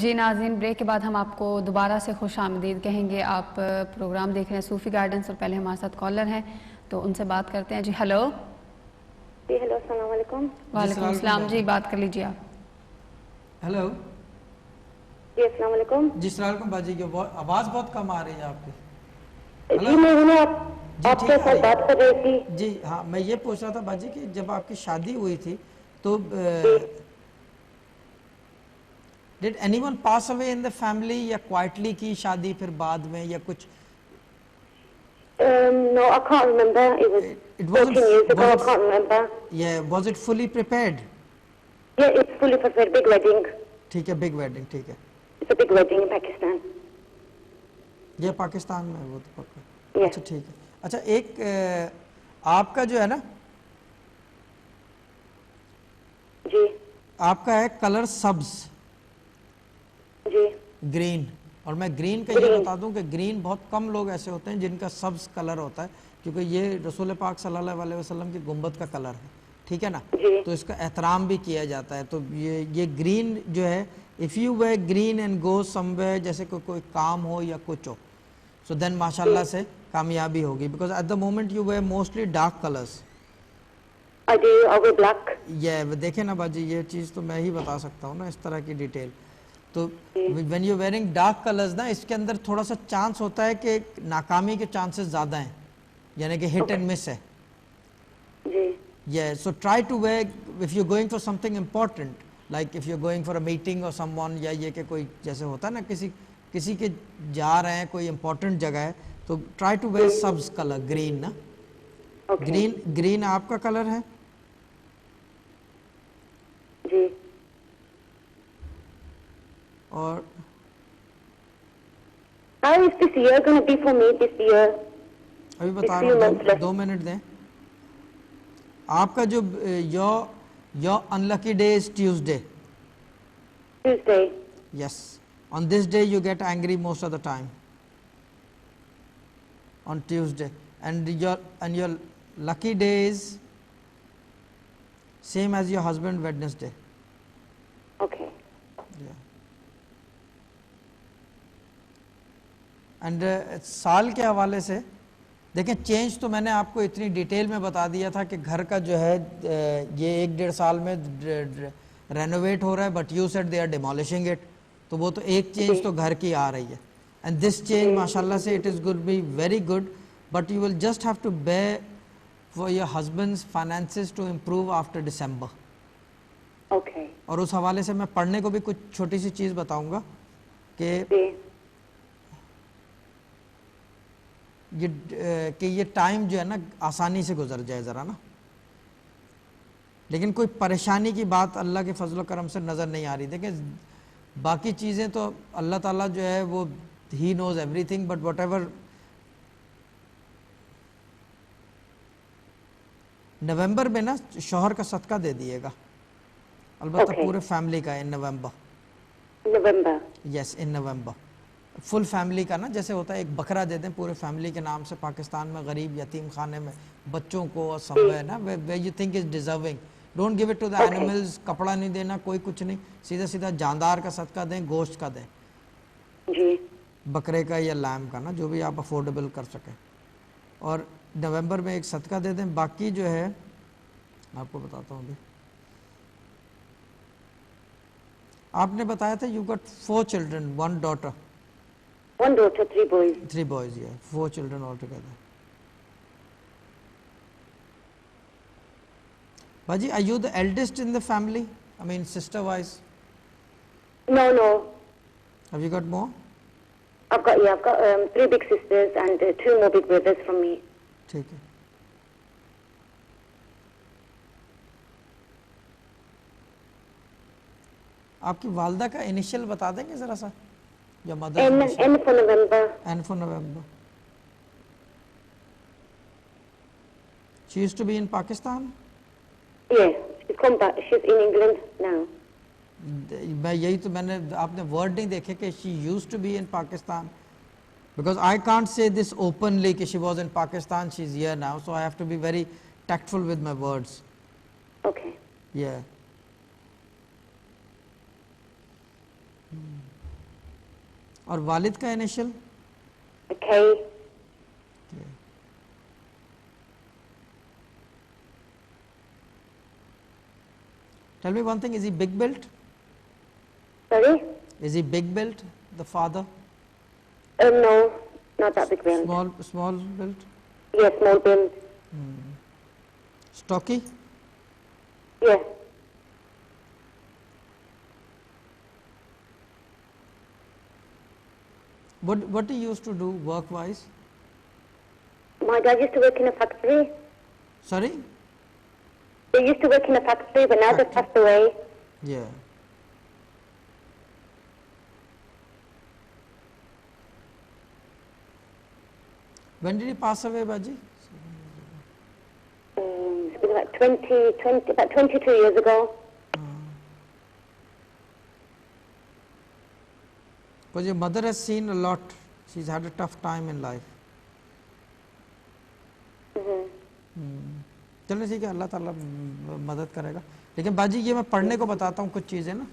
جی ناظرین، بریک کے بعد ہم آپ کو دوبارہ سے خوش آمدید کہیں گے. آپ پروگرام دیکھ رہے ہیں صوفی گائیڈنس اور پہلے ہمارے ساتھ کالر ہیں تو ان سے بات کرتے ہیں. جی ہیلو. جی ہیلو، السلام علیکم. وعلیکم السلام. جی بات کر لیجیے آپ. ہیلو. جی السلام علیکم. جی السلام علیکم باجی. کی آواز بہت کم آ رہی ہے آپ کی. جی میں جی آپ کے ٹھیک آ ساتھ رہی بات کر رہی تھی. جی ہاں، میں یہ پوچھ رہا تھا باجی کہ جب آپ کی شادی ہوئی تھی تو did anyone pass away in the family یا کوائٹلی کی شادی پھر بعد میں یا کچھ؟ No, I can't remember. It was It wasn't 14 years ago. was I can't remember. yeah, was it fully prepared? Yeah, it's fully prepared. Big wedding. ٹھیک ہے، بگ ویڈنگ. ٹھیک ہے. It's a big wedding in Pakistan. یہ پاکستان میں وہ تو پکا. Yeah. اچھا ٹھیک ہے. اچھا ایک آپ کا جو ہے نا، جی آپ کا ہے کلر سبز جی گرین. اور میں گرین کا یہ Green. بتا دوں کہ گرین بہت کم لوگ ایسے ہوتے ہیں جن کا سبز کلر ہوتا ہے، کیونکہ یہ رسول پاک صلی اللہ علیہ وسلم کی گنبد کا کلر ہے. ٹھیک ہے نا، جی تو اس کا احترام بھی کیا جاتا ہے. تو یہ گرین جو ہے، if you way green and go some way, جیسے کوئی کام ہو یا کچھ ہو، سو دین ماشاء اللہ سے کامیابی ہوگی. Because at the moment you were mostly dark colours. I do. I wear black. یہ دیکھیں نا باجی، یہ چیز تو میں ہی بتا سکتا ہوں نا اس طرح کی ڈیٹیل. تو جی when you wearing dark colours نا، اس کے اندر تھوڑا سا چانس ہوتا ہے کہ ناکامی کے چانسز زیادہ ہیں، یعنی کہ ہٹ اینڈ مس ہے. جی Yeah, so try to wear, if you're going for something important, like if you're going for a meeting or someone, یا یہ کہ کوئی جیسے ہوتا ہے نا کسی کے جا رہے ہیں کوئی امپورٹنٹ جگہ ہے، تو try to wear سبز کلر گرین نا. Okay. گرین آپ کا کلر ہے. جی اور How is this year going to be for me this year? ابھی بتا رہا ہوں، 2 منٹ دیں. آپ کا جو your unlucky day is Tuesday. Tuesday. Yes, on this day you get angry most of the time, on Tuesday. And your lucky day is same as your husband, Wednesday. Okay. Yeah. And سال کے حوالے سے دیکھیں، change تو میں نے آپ کو اتنی ڈیٹیل میں بتا دیا تھا کہ گھر کا جو ہے یہ 1-1.5 سال میں رینوویٹ ہو رہا ہے، but you said they are demolishing it. تو وہ تو ایک چینج تو گھر کی آ رہی ہے. اینڈ دس چینج ماشاء اللہ سے it is good be very good, but you will just have to pay for your husband's finances to improve after December. Okay. اور اس حوالے سے میں پڑھنے کو بھی کچھ چھوٹی سی چیز بتاؤں گا کہ یہ ٹائم جو ہے نا آسانی سے گزر جائے ذرا نا. لیکن کوئی پریشانی کی بات اللہ کے فضل و کرم سے نظر نہیں آ رہی. دیکھیں باقی چیزیں تو اللہ تعالیٰ جو ہے وہ ہی knows everything, but whatever. نومبر میں نا شوہر کا صدقہ دے دیے گا، البتہ پورے فیملی کا. ان نومبر. یس، ان نومبر فل فیملی کا نا، جیسے ہوتا ہے ایک بکرا دے دیں پورے فیملی کے نام سے پاکستان میں غریب یتیم خانے میں بچوں کو، اور سموے نا where you think is deserving. Don't give it to the animals. کپڑا نہیں دینا، کوئی کچھ نہیں، سیدھا جاندار کا صدقہ دیں، گوشت کا دیں، جی بکرے کا یا لیم کا نا، جو بھی آپ افورڈیبل کر سکیں. اور نومبر میں ایک صدقہ دے دیں. باقی جو ہے آپ کو بتاتا ہوں ابھی. آپ نے بتایا تھا you got 4 children, 1 daughter. 1 daughter, 3 boys. 3 boys, yeah. 4 children altogether. Baji, are you the eldest in the family? I mean, sister-wise? No. Have you got more? I've got 3 big sisters and 2 more big brothers from me. ٹھیک ہے. آپ کی والدہ کا initial بتا دیں گے ذرا سا، یا mother? N for November. N for November. She used to be in Pakistan? Yeah, she's come back. She's in England now. میں یہی تو میں نے آپ نے ورڈ نہیں دیکھے کہ she used to be in Pakistan, because I can't say this openly کہ she was in Pakistan, she's here now, so I have to be very tactful with my words. Okay. Yeah. اور والد کا initial? K. Tell me one thing, is he big built? Sorry? Is he big built, the father? No, not that big build. Small built? Yes, small build. Stocky? Yes. What he used to do work wise? My dad used to work in a factory. Sorry? They used to work in a factory, but now they've passed away. Yeah. When did he pass away, Baji? It's been about 22 years ago. Because your mother has seen a lot. She's had a tough time in life. چلیں ٹھیک ہے، اللہ تعالیٰ مدد کرے گا. لیکن باجی یہ میں پڑھنے کو بتاتا ہوں کچھ چیزیں نا.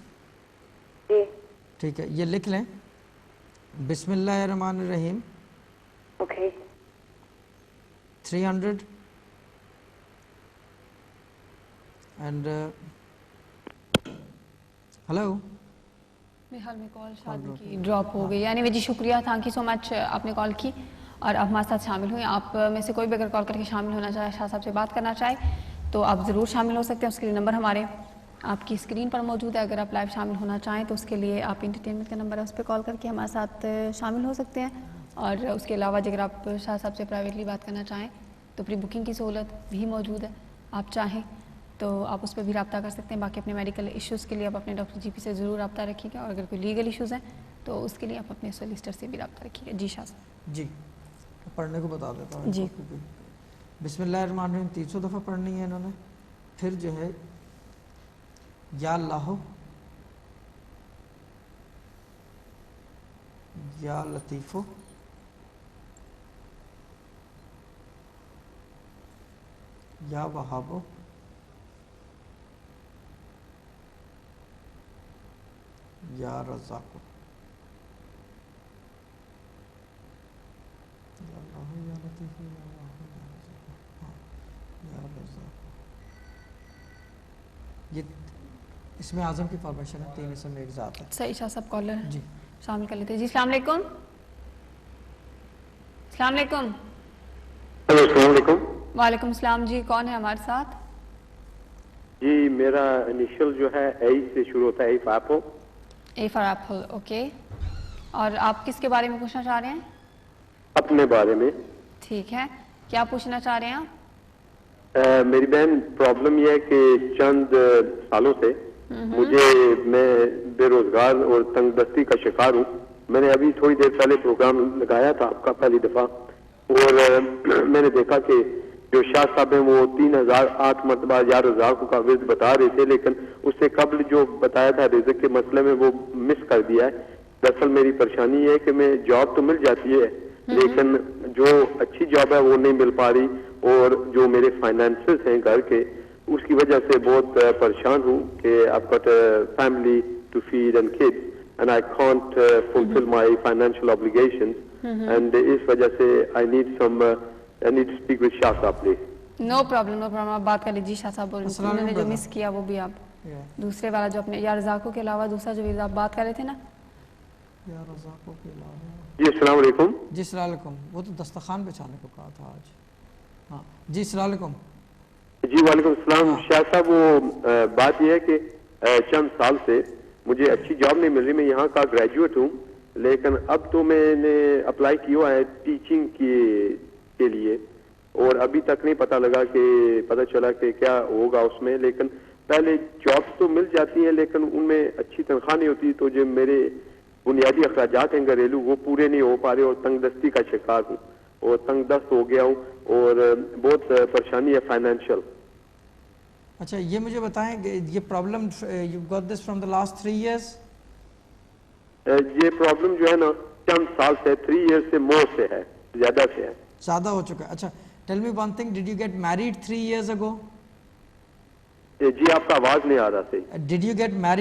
ٹھیک ہے، یہ لکھ لیں. بسم اللہ الرحمن الرحیم. 300 and hello. میرے حال میں کال شادی کی ڈراپ ہو گئی. یعنی جی شکریہ، تھینک یو سو مچ، آپ نے کال کی اور آپ ہمارے ساتھ شامل ہوئیں. آپ میں سے کوئی بھی اگر کال کر کے شامل ہونا چاہے، شاہ صاحب سے بات کرنا چاہے تو آپ ضرور شامل ہو سکتے ہیں. اس کے لیے نمبر ہمارے آپ کی اسکرین پر موجود ہے. اگر آپ لائیو شامل ہونا چاہیں تو اس کے لیے آپ انٹرٹینمنٹ کا نمبر ہے، اس پہ کال کر کے ہمارے ساتھ شامل ہو سکتے ہیں. اور اس کے علاوہ اگر آپ شاہ صاحب سے پرائیویٹلی بات کرنا چاہیں تو پری بکنگ کی سہولت بھی موجود ہے. آپ چاہیں تو آپ اس پہ بھی رابطہ کر سکتے ہیں. باقی اپنے میڈیکل ایشوز کے لیے آپ اپنے ڈاکٹر جی پی سے ضرور رابطہ رکھیے گا، اور اگر کوئی لیگل ایشوز ہیں تو اس کے لیے آپ اپنے سولیسٹر سے بھی رابطہ رکھیے گا. جی شاہ صاحب. جی پڑھنے کو بتا دیتا ہوں. جی بسم اللہ الرحمن الرحیم 300 دفعہ پڑھنی ہے انہوں نے. پھر جو ہے یا اللہ، یا لطیف، یا وہاب، یا رزاق. یا اللہ، یا لطیف، یا وہاب، یا رزاق. یا رزاق. یہ اسم اعظم کی فارمیشن ہے، 3 اسم ایک ذات ہے. صحیح. شاہ صاحب کالر جی شامل کر لیتے ہیں. جی السلام علیکم. السلام علیکم. السلام علیکم. وعلیکم السلام. جی کون ہے ہمارے ساتھ؟ جی میرا انیشل جو ہے اے سے شروع ہوتا ہے، A for apple. A for apple. Okay. اور آپ کس کے بارے میں پوچھنا چاہ رہے ہیں؟ اپنے بارے میں. ٹھیک ہے، کیا پوچھنا چاہ رہے ہیں آپ؟ میری بہن پرابلم یہ ہے کہ چند سالوں سے میں بے روزگار اور تنگ دستی کا شکار ہوں. میں نے ابھی تھوڑی دیر پہلے پروگرام لگایا تھا آپ کا پہلی دفعہ، اور میں نے دیکھا کہ جو شاہ صاحب ہیں وہ 3008 مرتبہ یا رزاق کا ورد بتا رہے تھے، لیکن اس سے قبل جو بتایا تھا رزق کے مسئلے میں وہ مس کر دیا ہے. دراصل میری پریشانی یہ ہے کہ میں جاب تو مل جاتی ہے لیکن جو اچھی جاب ہے وہ نہیں مل پا رہی، اور جو میرے فائنینسز ہیں گھر کے اس کی وجہ سے بہت پریشان ہوں کہ I've got a family to feed and kids and I can't fulfill my financial obligations and اس وجہ سے I need to speak with شاہ صاحب please. نو پرابلم آپ بات کر لیجیے. شاہ صاحب انہوں نے جو مس کیا وہ بھی آپ دوسرے والا جو اپنے یا رزاقوں کے علاوہ دوسرا جو آپ بات کر رہے تھے نا. یا رزاقوں کے علاوہ. جی السلام علیکم. جی السلام علیکم. وہ تو دسترخوان بچھانے کو کہا تھا آج. ہاں جی السلام علیکم. جی وعلیکم السلام. شاہ صاحب وہ بات یہ ہے کہ چند سال سے مجھے اچھی جاب نہیں مل رہی. میں یہاں کا گریجویٹ ہوں لیکن اب تو میں نے اپلائی کیا ہے ٹیچنگ کے لیے، اور ابھی تک نہیں پتہ چلا کہ کیا ہوگا اس میں. لیکن پہلے جابس تو مل جاتی ہیں لیکن ان میں اچھی تنخواہ نہیں ہوتی، تو جو میرے بنیادی اخراجات ہیں گھریلو وہ پورے نہیں ہو پا رہے، اور تنگ دستی کا شکار ہوں اور تنگ دست ہو گیا ہوں اور بہت پریشانی ہے فائنینشیل. اچھا یہ مجھے بتائیں کہ یہ problem you got this from the last 3 years? یہ پرابلم جو ہے نا چند سال سے 3 ایئر سے مور سے ہے، زیادہ سے ہے. زیادہ ہو چکا ہے. اچھا tell me one thing, did you get married 3 years ago? جی آپ کا آواز نہیں آ رہا صحیح. Dead you get married